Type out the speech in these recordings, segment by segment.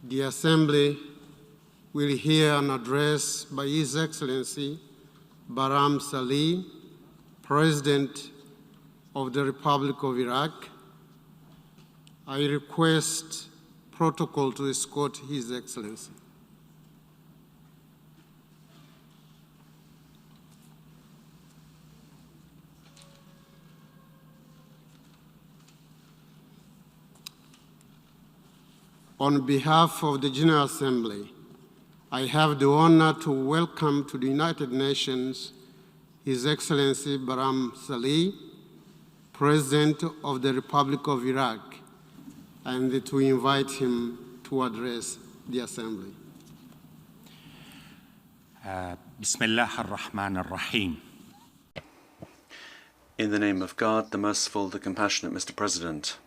The Assembly will hear an address by His Excellency Barham Salih, President of the Republic of Iraq. I request protocol to escort His Excellency. On behalf of the General Assembly, I have the honor to welcome to the United Nations His Excellency Barham Salih, President of the Republic of Iraq, and to invite him to address the Assembly. Bismillah ar-Rahman ar-Rahim. In the name of God, the Merciful, the Compassionate, Mr. President,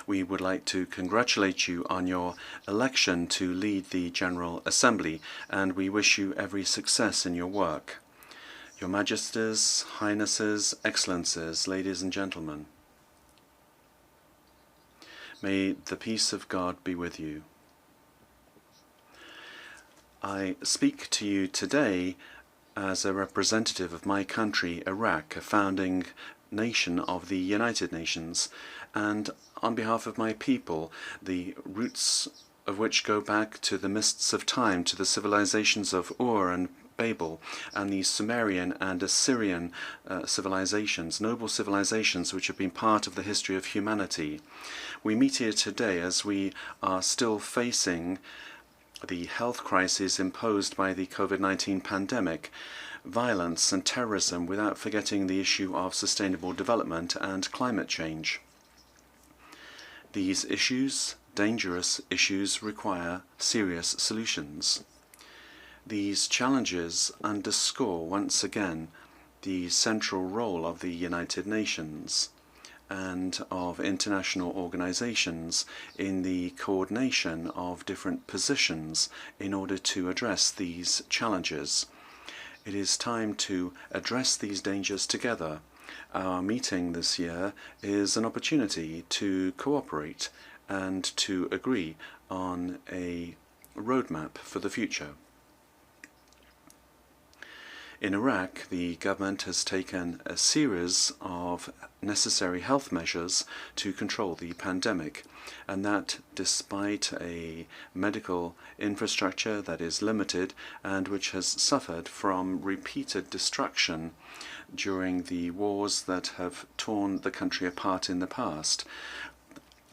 we would like to congratulate you on your election to lead the General Assembly, and we wish you every success in your work. Your Majesties, Highnesses, Excellencies, ladies and gentlemen, may the peace of God be with you. I speak to you today as a representative of my country, Iraq, a founding nation of the United Nations, and on behalf of my people, the roots of which go back to the mists of time, to the civilizations of Ur and Babel, and the Sumerian and Assyrian civilizations, noble civilizations which have been part of the history of humanity. We meet here today as we are still facing the health crisis imposed by the COVID-19 pandemic, violence and terrorism, without forgetting the issue of sustainable development and climate change. These issues, dangerous issues, require serious solutions. These challenges underscore once again the central role of the United Nations and of international organizations in the coordination of different positions in order to address these challenges. It is time to address these dangers together. Our meeting this year is an opportunity to cooperate and to agree on a roadmap for the future. In Iraq, the government has taken a series of necessary health measures to control the pandemic, and that despite a medical infrastructure that is limited and which has suffered from repeated destruction during the wars that have torn the country apart in the past.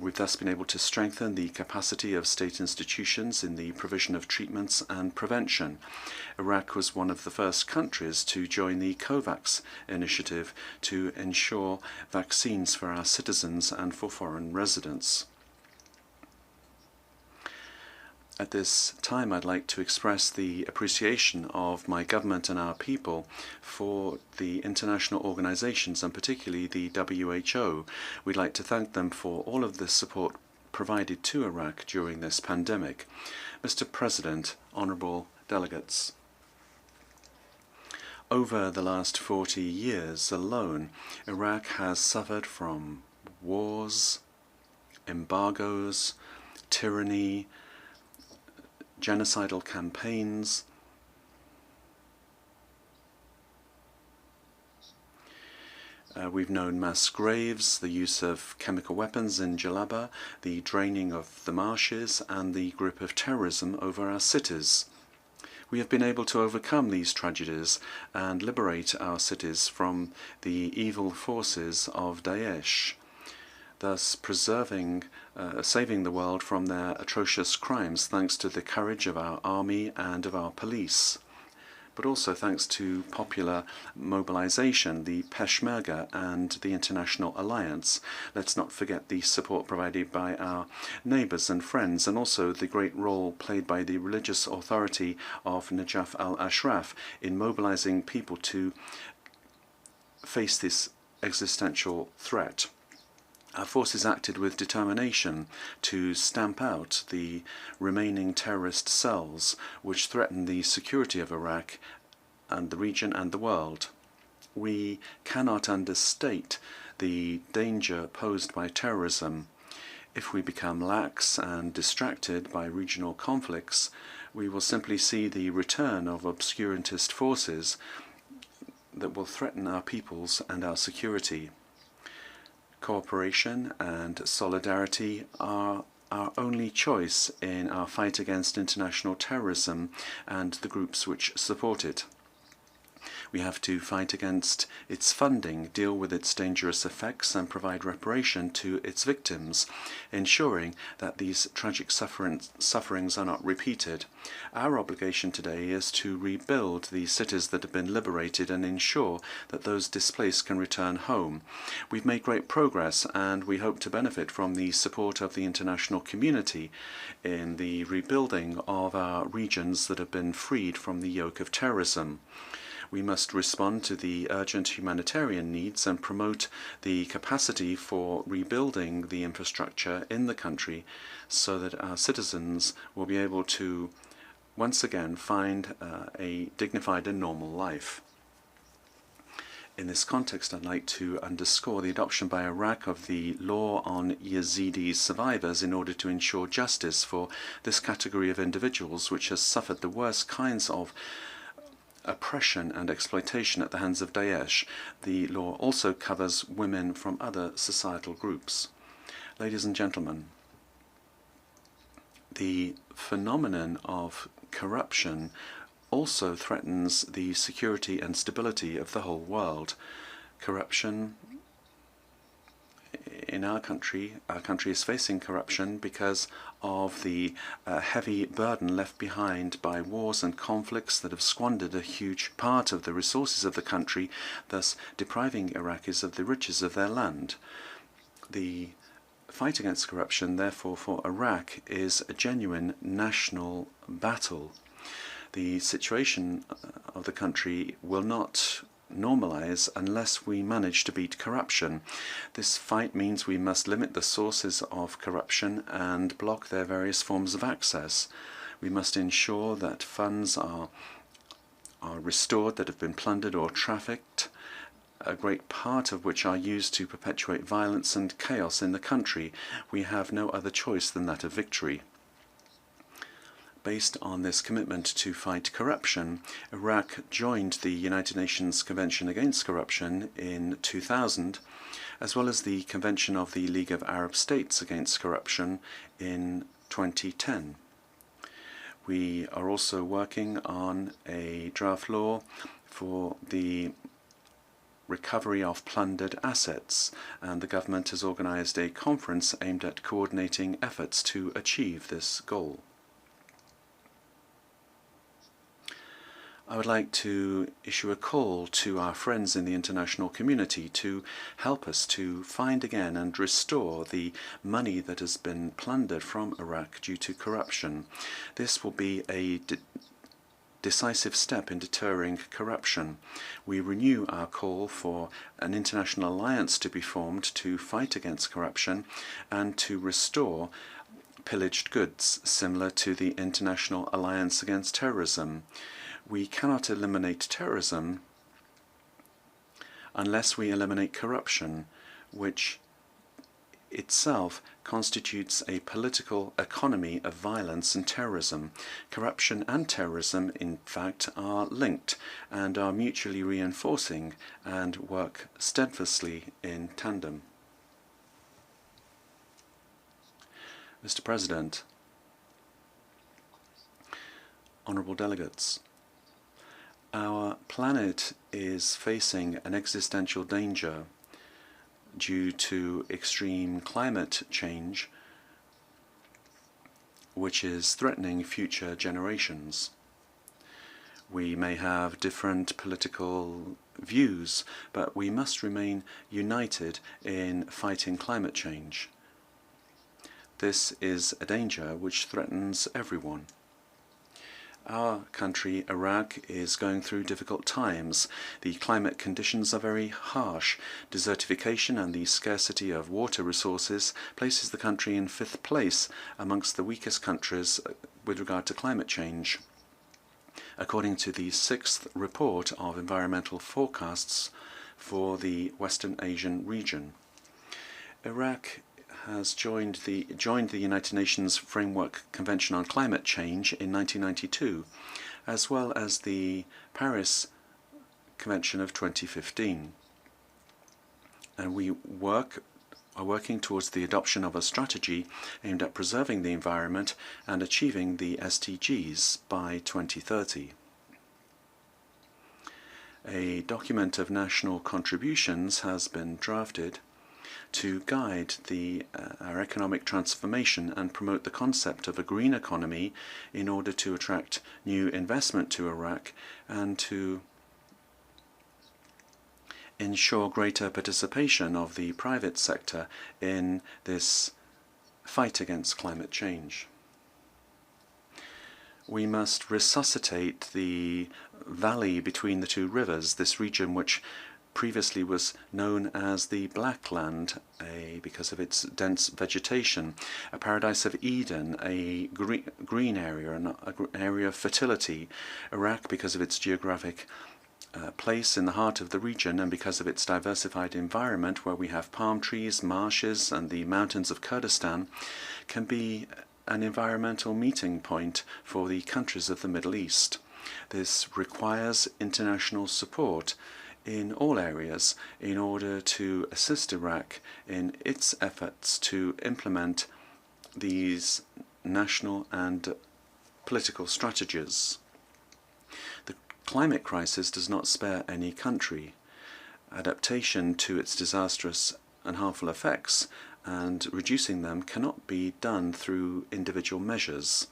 We've thus been able to strengthen the capacity of state institutions in the provision of treatments and prevention. Iraq was one of the first countries to join the COVAX initiative to ensure vaccines for our citizens and for foreign residents. At this time, I'd like to express the appreciation of my government and our people for the international organizations, and particularly the WHO. We'd like to thank them for all of the support provided to Iraq during this pandemic. Mr. President, honorable delegates, over the last 40 years alone, Iraq has suffered from wars, embargoes, tyranny, genocidal campaigns, we've known mass graves, the use of chemical weapons in Jalaba, the draining of the marshes, and the grip of terrorism over our cities. We have been able to overcome these tragedies and liberate our cities from the evil forces of Daesh, thus saving the world from their atrocious crimes thanks to the courage of our army and of our police, but also thanks to popular mobilization, the Peshmerga and the International Alliance. Let's not forget the support provided by our neighbors and friends, and also the great role played by the religious authority of Najaf al-Ashraf in mobilizing people to face this existential threat. Our forces acted with determination to stamp out the remaining terrorist cells which threaten the security of Iraq and the region and the world. We cannot understate the danger posed by terrorism. If we become lax and distracted by regional conflicts, we will simply see the return of obscurantist forces that will threaten our peoples and our security. Cooperation and solidarity are our only choice in our fight against international terrorism and the groups which support it. We have to fight against its funding, deal with its dangerous effects, and provide reparation to its victims, ensuring that these tragic sufferings are not repeated. Our obligation today is to rebuild the cities that have been liberated and ensure that those displaced can return home. We've made great progress, and we hope to benefit from the support of the international community in the rebuilding of our regions that have been freed from the yoke of terrorism. We must respond to the urgent humanitarian needs and promote the capacity for rebuilding the infrastructure in the country so that our citizens will be able to once again find a dignified and normal life. In this context, I'd like to underscore the adoption by Iraq of the law on Yazidi survivors in order to ensure justice for this category of individuals which has suffered the worst kinds of oppression and exploitation at the hands of Daesh. The law also covers women from other societal groups. Ladies and gentlemen, the phenomenon of corruption also threatens the security and stability of the whole world. Corruption in our country is facing corruption because of the heavy burden left behind by wars and conflicts that have squandered a huge part of the resources of the country, thus depriving Iraqis of the riches of their land. The fight against corruption, therefore, for Iraq is a genuine national battle. The situation of the country will not normalize unless we manage to beat corruption. This fight means we must limit the sources of corruption and block their various forms of access. We must ensure that funds are restored that have been plundered or trafficked, a great part of which are used to perpetuate violence and chaos in the country. We have no other choice than that of victory. Based on this commitment to fight corruption, Iraq joined the United Nations Convention Against Corruption in 2000, as well as the Convention of the League of Arab States Against Corruption in 2010. We are also working on a draft law for the recovery of plundered assets, and the government has organized a conference aimed at coordinating efforts to achieve this goal. I would like to issue a call to our friends in the international community to help us to find again and restore the money that has been plundered from Iraq due to corruption. This will be a decisive step in deterring corruption. We renew our call for an international alliance to be formed to fight against corruption and to restore pillaged goods, similar to the International Alliance Against Terrorism. We cannot eliminate terrorism unless we eliminate corruption, which itself constitutes a political economy of violence and terrorism. Corruption and terrorism, in fact, are linked and are mutually reinforcing and work steadfastly in tandem. Mr. President, honourable delegates, our planet is facing an existential danger due to extreme climate change, which is threatening future generations. We may have different political views, but we must remain united in fighting climate change. This is a danger which threatens everyone. Our country, Iraq, is going through difficult times. The climate conditions are very harsh. Desertification and the scarcity of water resources places the country in 5th place amongst the weakest countries with regard to climate change, according to the 6th report of environmental forecasts for the Western Asian region. Iraq has joined the United Nations Framework Convention on Climate Change in 1992, as well as the Paris Convention of 2015. And we are working towards the adoption of a strategy aimed at preserving the environment and achieving the SDGs by 2030. A document of national contributions has been drafted to guide our economic transformation and promote the concept of a green economy in order to attract new investment to Iraq and to ensure greater participation of the private sector in this fight against climate change. We must resuscitate the valley between the two rivers, this region which previously was known as the Black Land because of its dense vegetation, a paradise of Eden, a green area, an area of fertility. Iraq, because of its geographic place in the heart of the region and because of its diversified environment where we have palm trees, marshes and the mountains of Kurdistan, can be an environmental meeting point for the countries of the Middle East. This requires international support in all areas in order to assist Iraq in its efforts to implement these national and political strategies. The climate crisis does not spare any country. Adaptation to its disastrous and harmful effects and reducing them cannot be done through individual measures.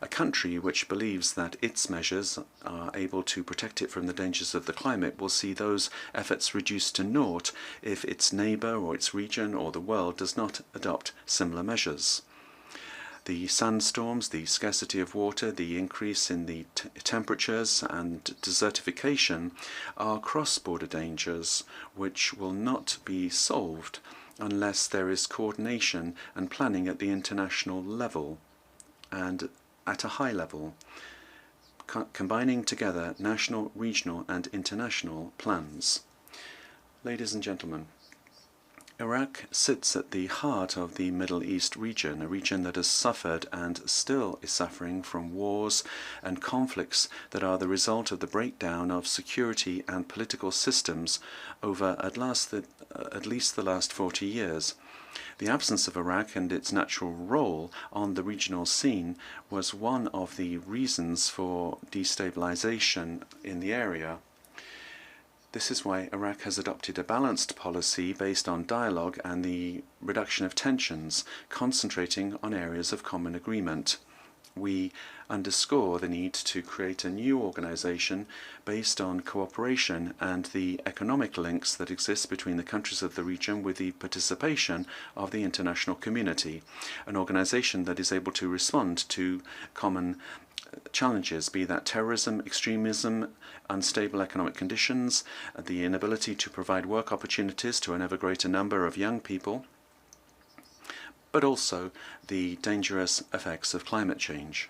A country which believes that its measures are able to protect it from the dangers of the climate will see those efforts reduced to naught if its neighbour or its region or the world does not adopt similar measures. The sandstorms, the scarcity of water, the increase in the temperatures and desertification are cross-border dangers which will not be solved unless there is coordination and planning at the international level and at a high level, combining together national, regional and international plans. Ladies and gentlemen, Iraq sits at the heart of the Middle East region, a region that has suffered and still is suffering from wars and conflicts that are the result of the breakdown of security and political systems over at least the last 40 years. The absence of Iraq and its natural role on the regional scene was one of the reasons for destabilization in the area. This is why Iraq has adopted a balanced policy based on dialogue and the reduction of tensions, concentrating on areas of common agreement. We underscore the need to create a new organization based on cooperation and the economic links that exist between the countries of the region with the participation of the international community, an organization that is able to respond to common challenges, be that terrorism, extremism, unstable economic conditions, the inability to provide work opportunities to an ever greater number of young people, but also the dangerous effects of climate change.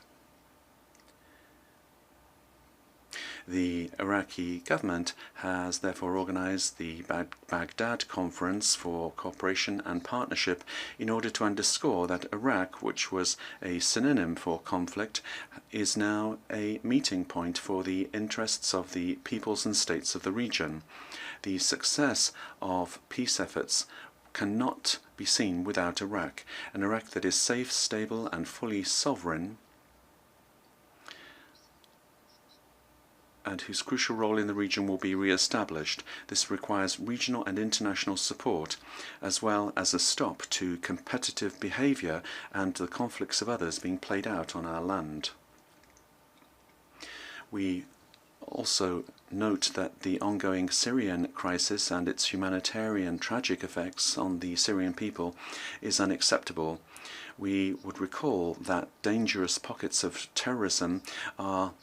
The Iraqi government has therefore organized the Baghdad Conference for Cooperation and Partnership in order to underscore that Iraq, which was a synonym for conflict, is now a meeting point for the interests of the peoples and states of the region. The success of peace efforts cannot be seen without Iraq, an Iraq that is safe, stable and fully sovereign, and whose crucial role in the region will be re-established. This requires regional and international support, as well as a stop to competitive behaviour and the conflicts of others being played out on our land. We also note that the ongoing Syrian crisis and its humanitarian tragic effects on the Syrian people is unacceptable. We would recall that dangerous pockets of terrorism are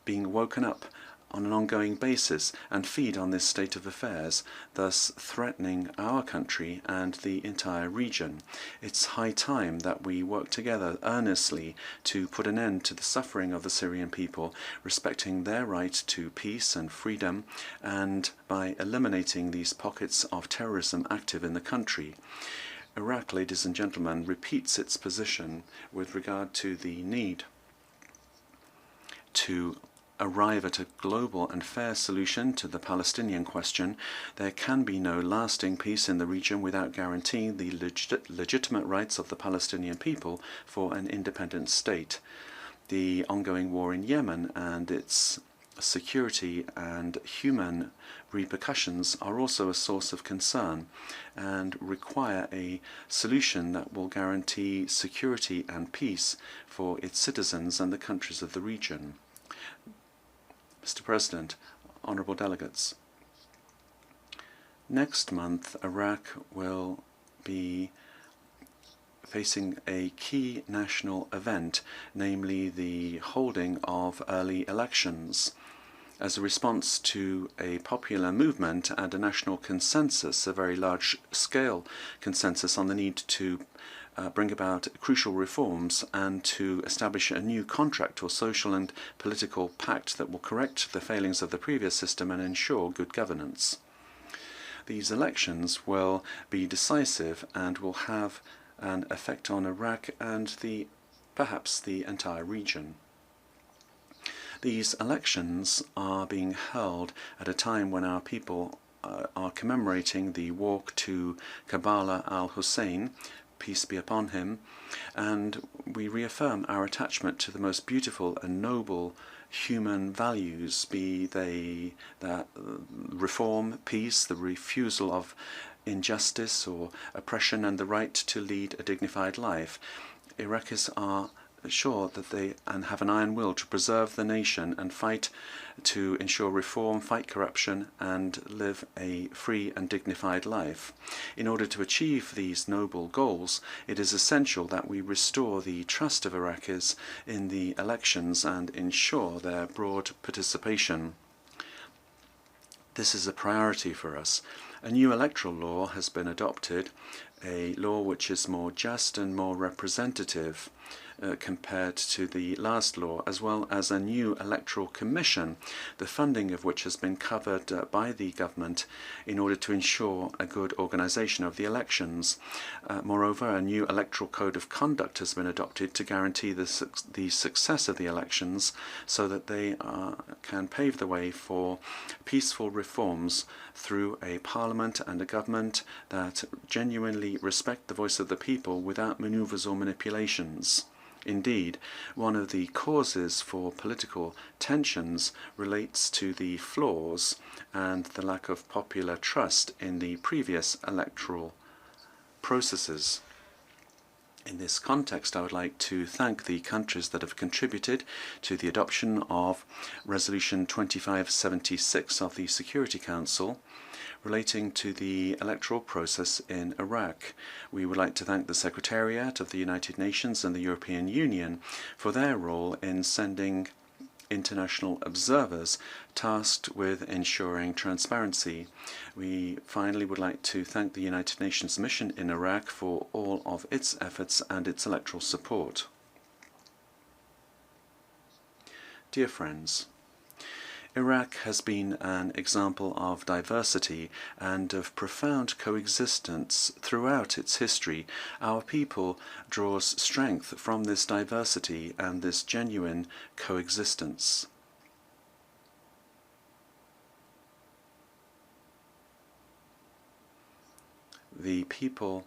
being woken up on an ongoing basis and feed on this state of affairs, thus threatening our country and the entire region. It's high time that we work together earnestly to put an end to the suffering of the Syrian people, respecting their right to peace and freedom, and by eliminating these pockets of terrorism active in the country. Iraq, ladies and gentlemen, repeats its position with regard to the need to arrive at a global and fair solution to the Palestinian question. There can be no lasting peace in the region without guaranteeing the legitimate rights of the Palestinian people for an independent state. The ongoing war in Yemen and its security and human repercussions are also a source of concern and require a solution that will guarantee security and peace for its citizens and the countries of the region. Mr. President, honourable delegates, next month Iraq will be facing a key national event, namely the holding of early elections. As a response to a popular movement and a national consensus, a very large-scale consensus on the need to bring about crucial reforms and to establish a new contract or social and political pact that will correct the failings of the previous system and ensure good governance. These elections will be decisive and will have an effect on Iraq and perhaps the entire region. These elections are being held at a time when our people are commemorating the walk to Karbala al-Hussein, peace be upon him, and we reaffirm our attachment to the most beautiful and noble human values, be they that reform, peace, the refusal of injustice or oppression, and the right to lead a dignified life. Iraqis are sure that they have an iron will to preserve the nation and fight to ensure reform, fight corruption, and live a free and dignified life. In order to achieve these noble goals, it is essential that we restore the trust of Iraqis in the elections and ensure their broad participation. This is a priority for us. A new electoral law has been adopted, a law which is more just and more representative compared to the last law, as well as a new electoral commission, the funding of which has been covered by the government in order to ensure a good organisation of the elections. Moreover, a new electoral code of conduct has been adopted to guarantee the success of the elections so that they can pave the way for peaceful reforms through a parliament and a government that genuinely respect the voice of the people without manoeuvres or manipulations. Indeed, one of the causes for political tensions relates to the flaws and the lack of popular trust in the previous electoral processes. In this context, I would like to thank the countries that have contributed to the adoption of Resolution 2576 of the Security Council relating to the electoral process in Iraq. We would like to thank the Secretariat of the United Nations and the European Union for their role in sending international observers tasked with ensuring transparency. We finally would like to thank the United Nations mission in Iraq for all of its efforts and its electoral support. Dear friends, Iraq has been an example of diversity and of profound coexistence throughout its history. Our people draws strength from this diversity and this genuine coexistence. The people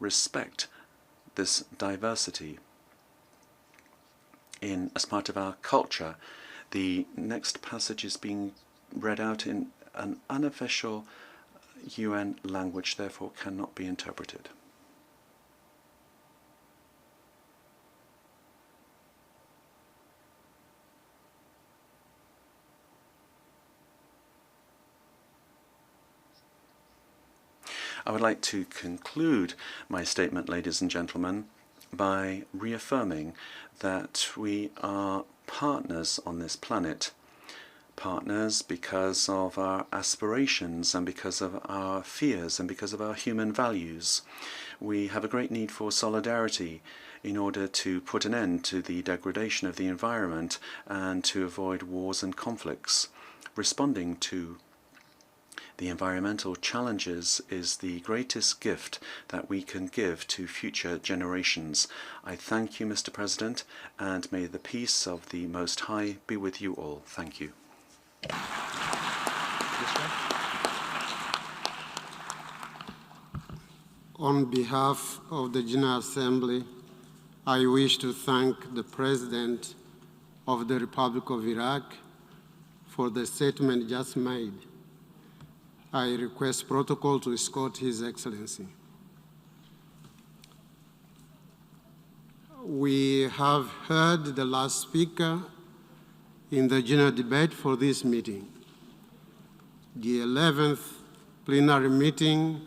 respect this diversity as part of our culture. The next passage is being read out in an unofficial UN language, therefore cannot be interpreted. I would like to conclude my statement, ladies and gentlemen, by reaffirming that we are partners on this planet. Partners because of our aspirations and because of our fears and because of our human values. We have a great need for solidarity in order to put an end to the degradation of the environment and to avoid wars and conflicts. Responding to The environmental challenges is the greatest gift that we can give to future generations. I thank you, Mr. President, and may the peace of the Most High be with you all. Thank you. On behalf of the General Assembly, I wish to thank the President of the Republic of Iraq for the statement just made. I request protocol to escort His Excellency. We have heard the last speaker in the general debate for this meeting. The 11th plenary meeting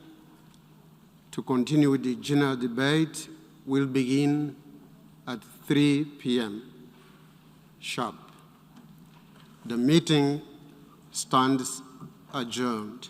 to continue with the general debate will begin at 3 p.m. sharp. The meeting stands adjourned.